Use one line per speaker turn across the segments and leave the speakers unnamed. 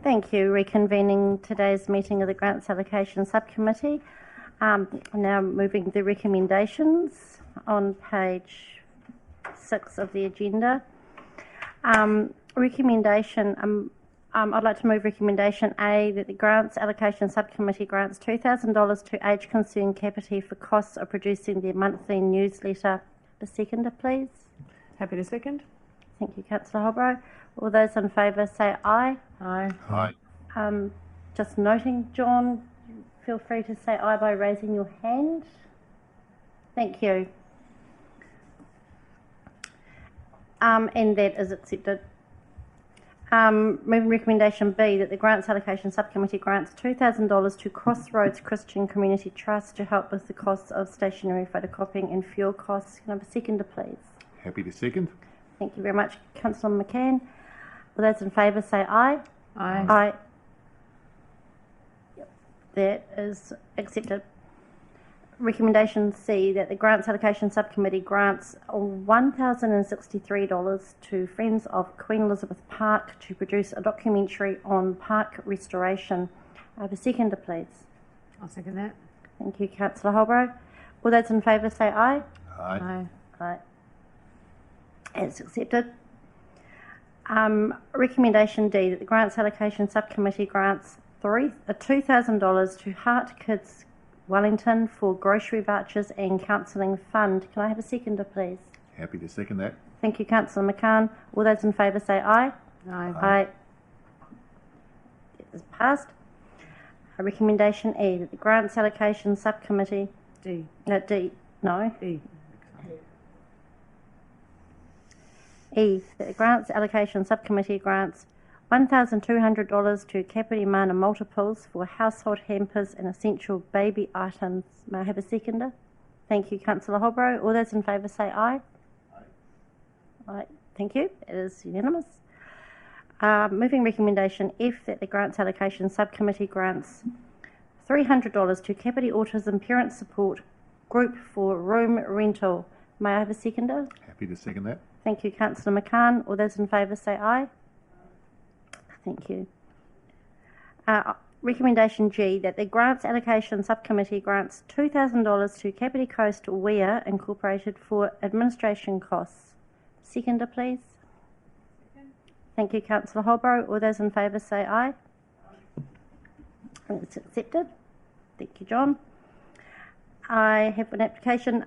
Thank you. Reconvening today's meeting of the Grants Allocation Subcommittee. Now moving the recommendations on page 6 of the agenda. I'd like to move recommendation A, that the Grants Allocation Subcommittee grants $2,000 to Age Concern Capity for costs of producing their monthly newsletter. The seconder, please.
Happy to second.
Thank you, Councillor Holbrook. All those in favour say aye.
Aye.
Aye.
Just noting, John, feel free to say aye by raising your hand. Thank you. And that is accepted. Moving recommendation B, that the Grants Allocation Subcommittee grants $2,000 to Crossroads Christian Community Trust to help with the costs of stationery photocopying and fuel costs. Can I have a seconder, please?
Happy to second.
Thank you very much, Councillor McCann. All those in favour say aye.
Aye.
Aye. Yep. That is accepted. Recommendation C, that the Grants Allocation Subcommittee grants $1,063 to Friends of Queen Elizabeth Park to produce a documentary on park restoration. I have a seconder, please.
I'll second that.
Thank you, Councillor Holbrook. All those in favour say aye.
Aye.
Aye. It's accepted. Recommendation D, that the Grants Allocation Subcommittee grants $2,000 to Heart Kids Wellington for grocery vouchers and counselling fund. Can I have a seconder, please?
Happy to second that.
Thank you, Councillor McCann. All those in favour say aye.
Aye.
Aye. It is passed. Recommendation E, that the Grants Allocation Subcommittee...
D.
D. No.
E.
E, that the Grants Allocation Subcommittee grants $1,200 to Capity Mana Multiples for household hampers and essential baby items. May I have a seconder? Thank you, Councillor Holbrook. All those in favour say aye.
Aye.
Aye. Thank you. It is unanimous. Moving recommendation F, that the Grants Allocation Subcommittee grants $300 to Capity Autism Parent Support Group for room rental. May I have a seconder?
Happy to second that.
Thank you, Councillor McCann. All those in favour say aye. Thank you. Recommendation G, that the Grants Allocation Subcommittee grants $2,000 to Capity Coast Weir Incorporated for administration costs. Seconder, please. Second. Thank you, Councillor Holbrook. All those in favour say aye. It's accepted. Thank you, John. I have an application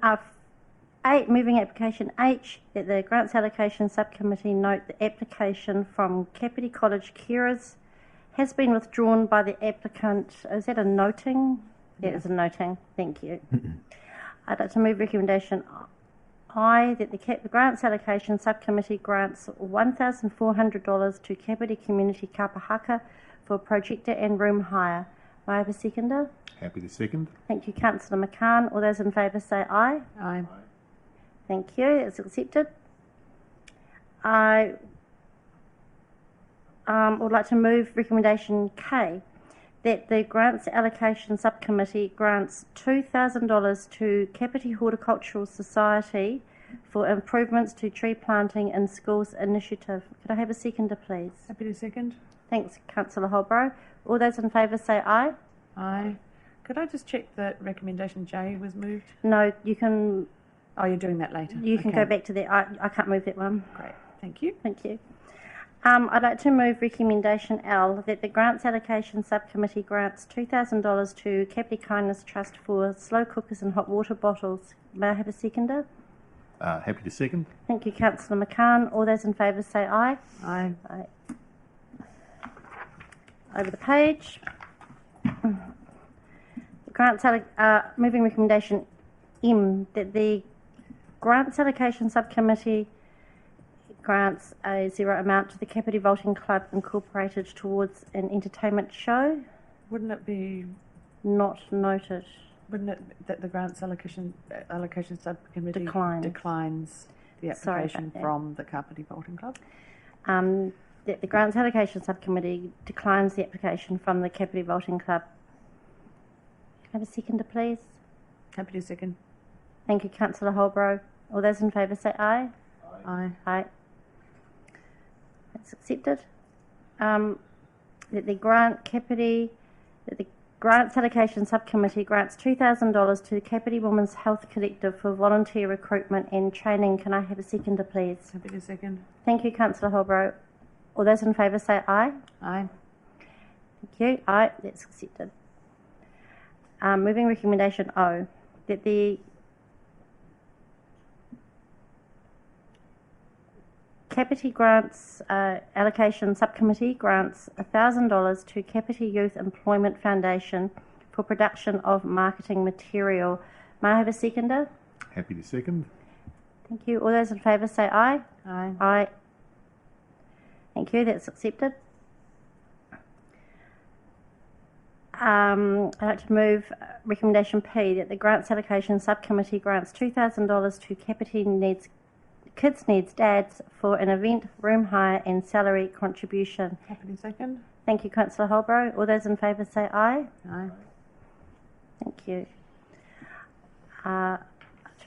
moving application H, that the Grants Allocation Subcommittee note the application from Capity College Carers has been withdrawn by the applicant. Is that a noting? Yeah, it's a noting. Thank you. I'd like to move recommendation I, that the Grants Allocation Subcommittee grants $1,400 to Capity Community Kapahaka for projector and room hire. May I have a seconder?
Happy to second.
Thank you, Councillor McCann. All those in favour say aye.
Aye.
Thank you. It's accepted. I would like to move recommendation K, that the Grants Allocation Subcommittee grants $2,000 to Capity Horticultural Society for improvements to tree planting in schools initiative. Could I have a seconder, please?
Happy to second.
Thanks, Councillor Holbrook. All those in favour say aye.
Aye. Could I just check that recommendation J was moved?
No, you can...
Oh, you're doing that later.
You can go back to that. I can't move that one.
Great. Thank you.
Thank you. I'd like to move recommendation L, that the Grants Allocation Subcommittee grants $2,000 to Capity Kindness Trust for slow cookers and hot water bottles. May I have a seconder?
Happy to second.
Thank you, Councillor McCann. All those in favour say aye.
Aye.
Aye. Over the page. Moving recommendation M, that the Grants Allocation Subcommittee grants a zero amount to the Capity Vaulting Club Incorporated towards an entertainment show.
Wouldn't it be...
Not noted.
Wouldn't it that the Grants Allocation Subcommittee declines the application from the Kapiti Vaulting Club?
That the Grants Allocation Subcommittee declines the application from the Kapiti Vaulting Club. Can I have a seconder, please?
Happy to second.
Thank you, Councillor Holbrook. All those in favour say aye.
Aye.
Aye. That's accepted. that the Grants Allocation Subcommittee grants $2,000 to the Kapiti Women's Health Collective for volunteer recruitment and training. Can I have a seconder, please?
Happy to second.
Thank you, Councillor Holbrook. All those in favour say aye.
Aye.
Thank you. Aye, that's accepted. Moving recommendation O, that the Kapiti Grants Allocation Subcommittee grants $1,000 to Kapiti Youth Employment Foundation for production of marketing material. May I have a seconder?
Happy to second.
Thank you. All those in favour say aye.
Aye.
Aye. Thank you. That's accepted. I'd like to move recommendation P, that the Grants Allocation Subcommittee grants $2,000 to Kapiti Kids Needs Dads for an event, room hire and salary contribution.
Happy to second.
Thank you, Councillor Holbrook. All those in favour say aye.
Aye.
Thank you. To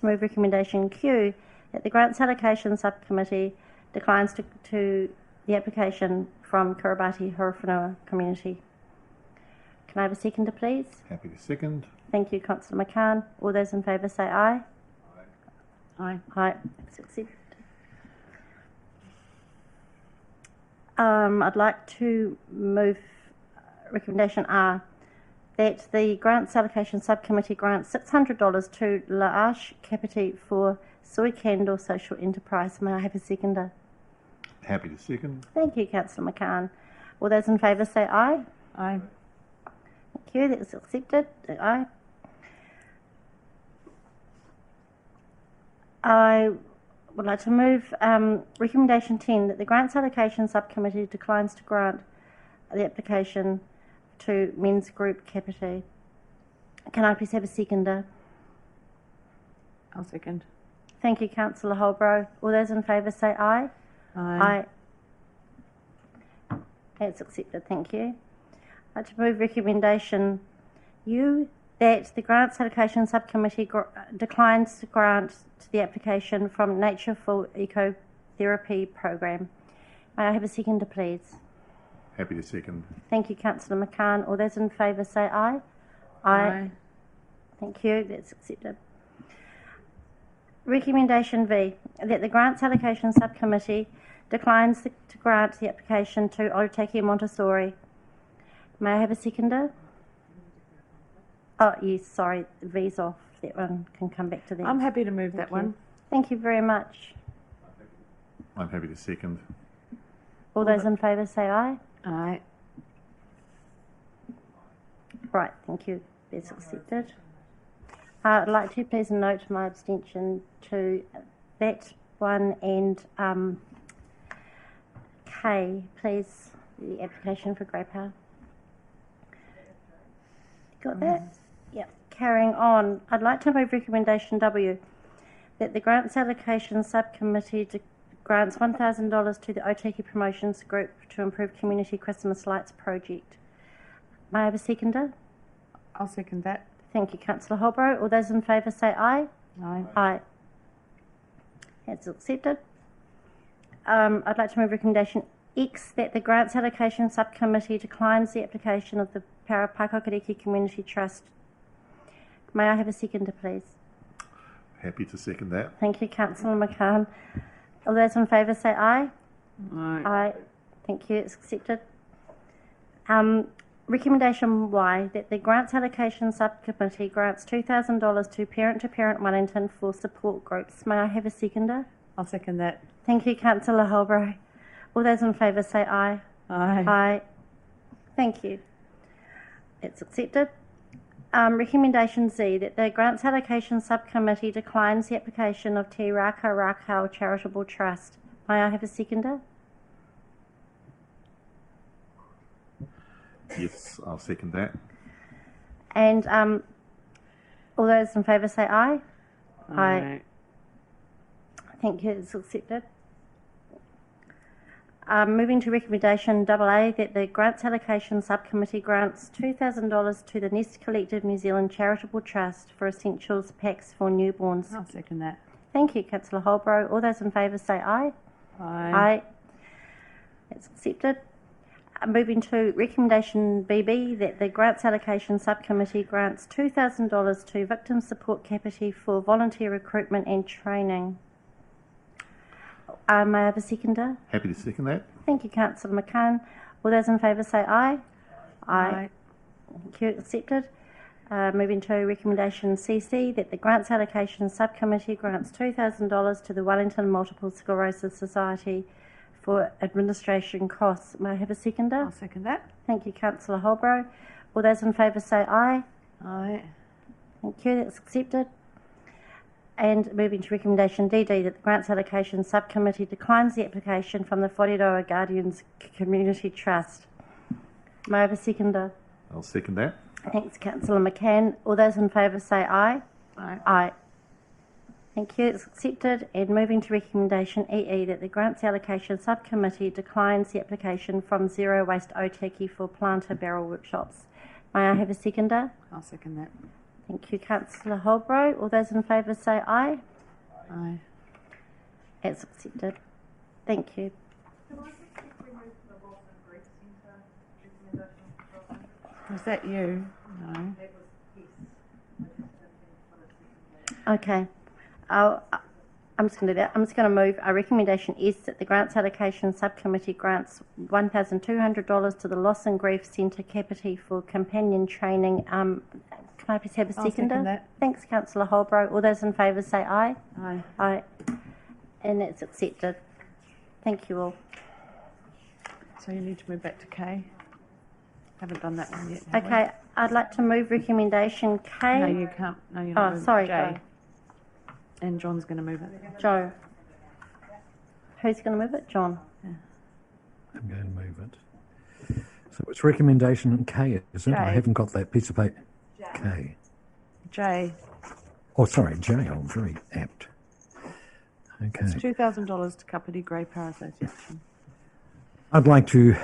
move recommendation Q, that the Grants Allocation Subcommittee declines to the application from Kiribati Horowhenua Community. Can I have a seconder, please?
Happy to second.
Thank you, Councillor McCann. All those in favour say aye.
Aye.
Aye. It's accepted. I'd like to move recommendation R, that the Grants Allocation Subcommittee grants $600 to La'ash Kapiti for Soy Candle Social Enterprise. May I have a seconder?
Happy to second.
Thank you, Councillor McCann. All those in favour say aye.
Aye.
Thank you. That's accepted. Aye. I would like to move recommendation 10, that the Grants Allocation Subcommittee declines to grant the application to Men's Group Kapiti. Can I please have a seconder?
I'll second.
Thank you, Councillor Holbrook. All those in favour say aye.
Aye.
Aye. That's accepted. Thank you. I'd like to move recommendation U, that the Grants Allocation Subcommittee declines to grant to the application from Nature for Ecotherapy Program. May I have a seconder, please?
Happy to second.
Thank you, Councillor McCann. All those in favour say aye.
Aye.
Thank you. That's accepted. Recommendation V, that the Grants Allocation Subcommittee declines to grant the application to Otaki Montessori. May I have a seconder? Oh, yes, sorry, V's off. That one can come back to that.
I'm happy to move that one.
Thank you very much.
I'm happy to second.
All those in favour say aye.
Aye.
Right, thank you. That's accepted. I'd like to please note my abstention to that one and K, please, the application for grey power. Got that? Yeah. Carrying on, I'd like to move recommendation W, that the Grants Allocation Subcommittee grants $1,000 to the Otaki Promotions Group to improve Community Christmas Lights project. May I have a seconder?
I'll second that.
Thank you, Councillor Holbrook. All those in favour say aye.
Aye.
Aye. That's accepted. I'd like to move recommendation X, that the Grants Allocation Subcommittee declines the application of the Parapakokariki Community Trust. May I have a seconder, please?
Happy to second that.
Thank you, Councillor McCann. All those in favour say aye.
Aye.
Aye. Thank you. It's accepted. Recommendation Y, that the Grants Allocation Subcommittee grants $2,000 to Parent Wellington for support groups. May I have a seconder?
I'll second that.
Thank you, Councillor Holbrook. All those in favour say aye.
Aye.
Aye. Thank you. It's accepted. Recommendation Z, that the Grants Allocation Subcommittee declines the application of Te Raka Rakau Charitable Trust. May I have a seconder?
Yes, I'll second that.
And all those in favour say aye.
Aye.
Thank you. It's accepted. Moving to recommendation AA, that the Grants Allocation Subcommittee grants $2,000 to the Nest Collective New Zealand Charitable Trust for essentials packs for newborns.
I'll second that.
Thank you, Councillor Holbrook. All those in favour say aye.
Aye.
Aye. It's accepted. Moving to recommendation BB, that the Grants Allocation Subcommittee grants $2,000 to Victim Support Capacity for volunteer recruitment and training. May I have a seconder?
Happy to second that.
Thank you, Councillor McCann. All those in favour say aye.
Aye.
Thank you. Accepted. Moving to recommendation CC, that the Grants Allocation Subcommittee grants $2,000 to the Wellington Multiple Sclerosis Society for administration costs. May I have a seconder?
I'll second that.
Thank you, Councillor Holbrow. All those in favour say aye.
Aye.
Thank you. That's accepted. And moving to recommendation DD, that the Grants Allocation Subcommittee declines the application from the Whareroa Guardians Community Trust. May I have a seconder?
I'll second that.
Thanks, Councillor McCann. All those in favour say aye.
Aye.
Aye. Thank you. It's accepted. And moving to recommendation EE, that the Grants Allocation Subcommittee declines the application from Zero Waste Otaki for planter barrel workshops. May I have a seconder?
I'll second that.
Thank you, Councillor Holbrow. All those in favour say aye.
Aye.
It's accepted. Thank you.
Was that you? No.
Okay. I'm just going to do that. I'm just going to move a recommendation is that the Grants Allocation Subcommittee grants $1,200 to the Loss and Grief Centre Capacity for companion training. Can I please have a seconder?
I'll second that.
Thanks, Councillor Holbrow. All those in favour say aye.
Aye.
Aye. And that's accepted. Thank you all.
So you need to move back to K. Haven't done that one yet. have we?
Okay, I'd like to move recommendation K.
No, you can't. No, you're not.
Oh,
moving.
sorry,
J.
Joe.
And John's going to move it.
Joe. Who's going to move it? John.
I'm going to move it. So it's recommendation K, is it?
J.
I haven't got that piece of paper. K.
J.
Oh, sorry, J. I'm very apt.
It's
Okay.
$2,000 to Kapiti Grey Power Association.
I'd like to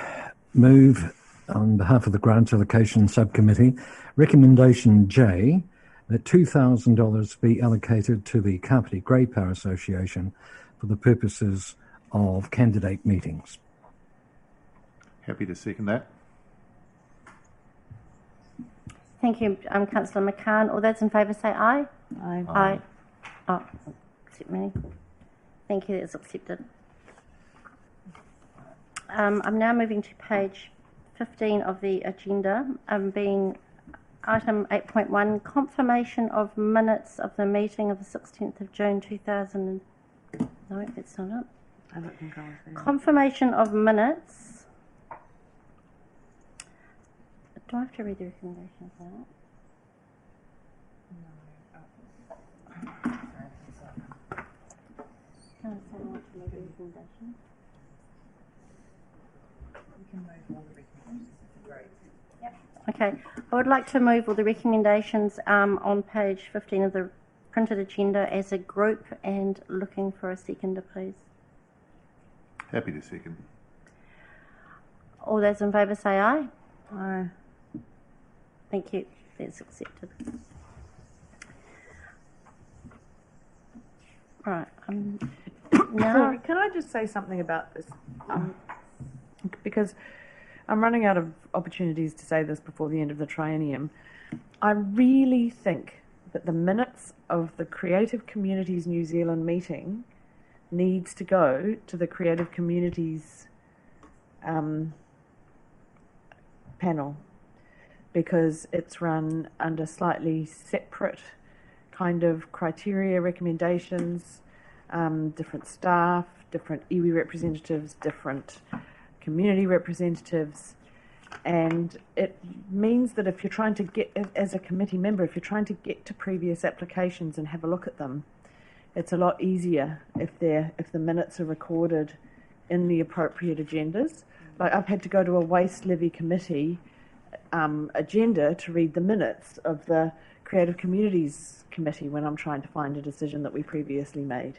move, on behalf of the Grants Allocation Subcommittee, recommendation J, that $2,000 be allocated to the Kapiti Grey Power Association for the purposes of candidate meetings.
Happy to second that.
Thank you, Councillor McCann. All those in favour say aye.
Aye.
Aye. Oh, accept me. Thank you, that's accepted. I'm now moving to page 15 of the agenda, being item 8.1, confirmation of minutes of the meeting of the 16th of June 2000. No, that's not it.
I don't think I was there.
Confirmation of minutes. Do I have to read the recommendation for that? Can I say I want to read the recommendation? Okay, I would like to move all the recommendations on page 15 of the printed agenda as a group, and looking for a seconder, please.
Happy to second.
All those in favour say aye.
Aye.
Thank you. That's accepted. Right. Now,
Sorry, can I just say something about this? Because I'm running out of opportunities to say this before the end of the triennium. I really think that the minutes of the Creative Communities New Zealand meeting needs to go to the Creative Communities panel, because it's run under slightly separate kind of criteria, recommendations, different staff, different iwi representatives, different community representatives, and it means that if you're trying to get, as a committee member, if you're trying to get to previous applications and have a look at them, it's a lot easier if the minutes are recorded in the appropriate agendas. Like, I've had to go to a waste levy committee agenda to read the minutes of the Creative Communities Committee when I'm trying to find a decision that we previously made.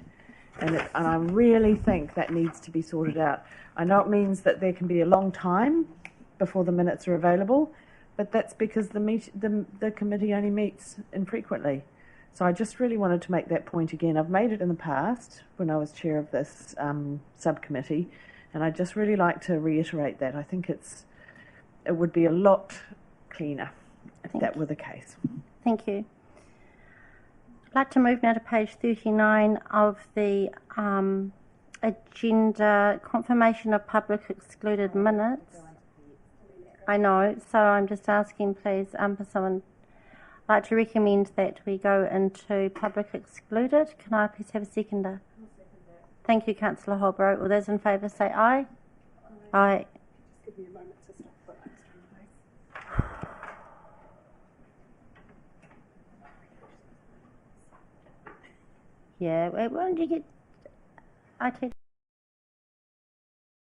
And I really think that needs to be sorted out. I know it means that there can be a long time before the minutes are available, but that's because the committee only meets infrequently. So I just really wanted to make that point again. I've made it in the past when I was chair of this subcommittee And I'd just really like to reiterate that. I think it would be a lot cleaner if that were the case.
Thank you. I'd like to move now to page 39 of the agenda, confirmation of public excluded minutes. I know, so I'm just asking, please, for someone. I'd like to recommend that we go into public excluded. Can I please have a seconder? Thank you, Councillor Holbrook. All those in favour say aye. Aye.
Just give me a moment to stop what I was trying to
Yeah, why don't you get IT